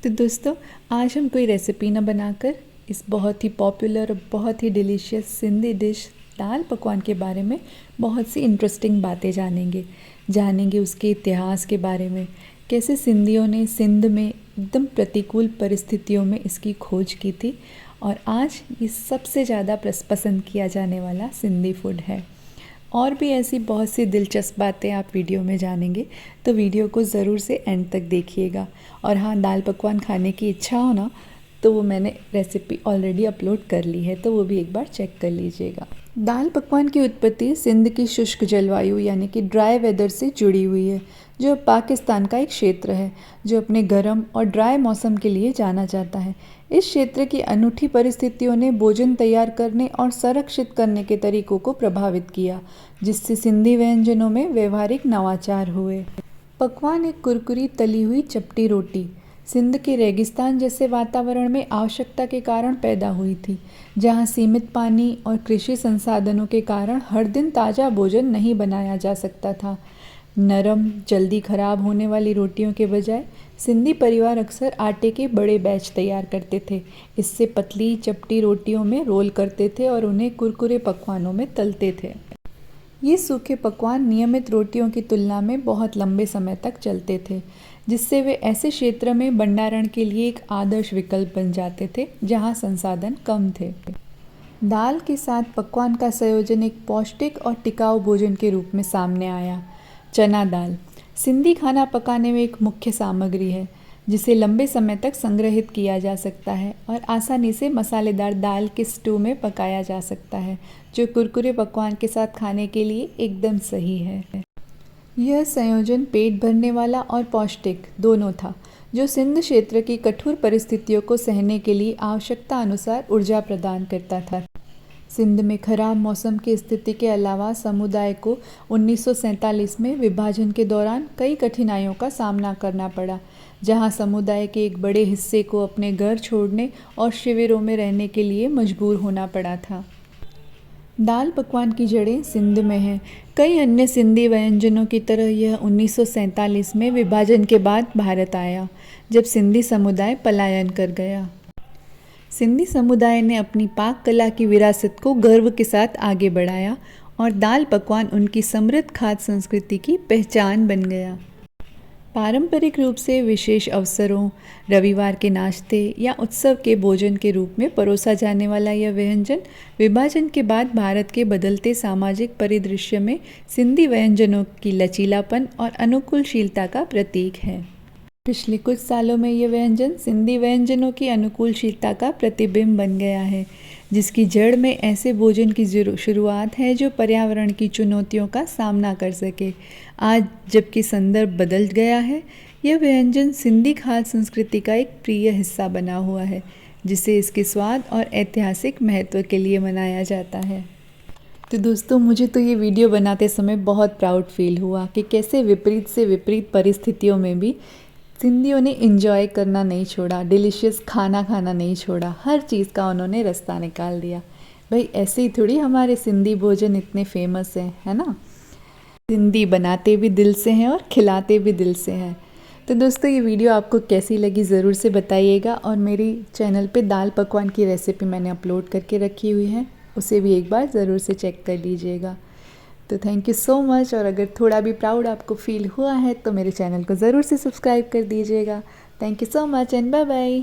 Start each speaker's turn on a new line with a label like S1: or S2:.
S1: तो दोस्तों, आज हम कोई रेसिपी ना बनाकर इस बहुत ही पॉपुलर और बहुत ही डिलीशियस सिंधी डिश दाल पकवान के बारे में बहुत सी इंटरेस्टिंग बातें जानेंगे उसके इतिहास के बारे में, कैसे सिंधियों ने सिंध में एकदम प्रतिकूल परिस्थितियों में इसकी खोज की थी और आज ये सबसे ज़्यादा पसंद किया जाने वाला सिंधी फूड है। और भी ऐसी बहुत सी दिलचस्प बातें आप वीडियो में जानेंगे, तो वीडियो को ज़रूर से एंड तक देखिएगा। और हाँ, दाल पकवान खाने की इच्छा हो ना, तो वो मैंने रेसिपी ऑलरेडी अपलोड कर ली है, तो वो भी एक बार चेक कर लीजिएगा। दाल पकवान की उत्पत्ति सिंध की शुष्क जलवायु यानी कि ड्राई वेदर से जुड़ी हुई है, जो पाकिस्तान का एक क्षेत्र है जो अपने गर्म और ड्राई मौसम के लिए जाना जाता है। इस क्षेत्र की अनूठी परिस्थितियों ने भोजन तैयार करने और संरक्षित करने के तरीकों को प्रभावित किया, जिससे सिंधी व्यंजनों में व्यवहारिक नवाचार हुए। पकवान एक कुरकुरी तली हुई चपटी रोटी सिंध के रेगिस्तान जैसे वातावरण में आवश्यकता के कारण पैदा हुई थी, जहां सीमित पानी और कृषि संसाधनों के कारण हर दिन ताज़ा भोजन नहीं बनाया जा सकता था। नरम, जल्दी खराब होने वाली रोटियों के बजाय सिंधी परिवार अक्सर आटे के बड़े बैच तैयार करते थे। इससे पतली चपटी रोटियों में रोल करते थे और उन्हें कुरकुरे पकवानों में तलते थे। ये सूखे पकवान नियमित रोटियों की तुलना में बहुत लंबे समय तक चलते थे, जिससे वे ऐसे क्षेत्र में भंडारण के लिए एक आदर्श विकल्प बन जाते थे जहां संसाधन कम थे। दाल के साथ पकवान का संयोजन एक पौष्टिक और टिकाऊ भोजन के रूप में सामने आया। चना दाल सिंधी खाना पकाने में एक मुख्य सामग्री है, जिसे लंबे समय तक संग्रहित किया जा सकता है और आसानी से मसालेदार दाल के स्टू में पकाया जा सकता है, जो कुरकुरे पकवान के साथ खाने के लिए एकदम सही है। यह संयोजन पेट भरने वाला और पौष्टिक दोनों था, जो सिंध क्षेत्र की कठोर परिस्थितियों को सहने के लिए आवश्यकता अनुसार ऊर्जा प्रदान करता था। सिंध में खराब मौसम की स्थिति के अलावा समुदाय को 1947 में विभाजन के दौरान कई कठिनाइयों का सामना करना पड़ा, जहां समुदाय के एक बड़े हिस्से को अपने घर छोड़ने और शिविरों में रहने के लिए मजबूर होना पड़ा था। दाल पकवान की जड़ें सिंध में हैं। कई अन्य सिंधी व्यंजनों की तरह यह 1947 में विभाजन के बाद भारत आया, जब सिंधी समुदाय पलायन कर गया। सिंधी समुदाय ने अपनी पाक कला की विरासत को गर्व के साथ आगे बढ़ाया और दाल पकवान उनकी समृद्ध खाद्य संस्कृति की पहचान बन गया। पारंपरिक रूप से विशेष अवसरों, रविवार के नाश्ते या उत्सव के भोजन के रूप में परोसा जाने वाला यह व्यंजन विभाजन के बाद भारत के बदलते सामाजिक परिदृश्य में सिंधी व्यंजनों की लचीलापन और अनुकूलशीलता का प्रतीक है। पिछले कुछ सालों में ये व्यंजन सिंधी व्यंजनों की अनुकूलशीलता का प्रतिबिंब बन गया है, जिसकी जड़ में ऐसे भोजन की शुरुआत है जो पर्यावरण की चुनौतियों का सामना कर सके। आज जबकि संदर्भ बदल गया है, यह व्यंजन सिंधी खाद्य संस्कृति का एक प्रिय हिस्सा बना हुआ है, जिसे इसके स्वाद और ऐतिहासिक महत्व के लिए मनाया जाता है। तो दोस्तों, मुझे तो ये वीडियो बनाते समय बहुत प्राउड फील हुआ कि कैसे विपरीत से विपरीत परिस्थितियों में भी सिंधियों ने एंजॉय करना नहीं छोड़ा, डिलीशियस खाना खाना नहीं छोड़ा, हर चीज़ का उन्होंने रास्ता निकाल दिया। भाई ऐसे ही थोड़ी हमारे सिंधी भोजन इतने फेमस हैं, है ना। सिंधी बनाते भी दिल से हैं और खिलाते भी दिल से हैं। तो दोस्तों, ये वीडियो आपको कैसी लगी ज़रूर से बताइएगा और मेरी चैनल पे दाल पकवान की रेसिपी मैंने अपलोड करके रखी हुई है, उसे भी एक बार ज़रूर से चेक कर लीजिएगा। तो थैंक यू सो मच। और अगर थोड़ा भी प्राउड आपको फील हुआ है तो मेरे चैनल को ज़रूर से सब्सक्राइब कर दीजिएगा। Thank you so much and bye bye.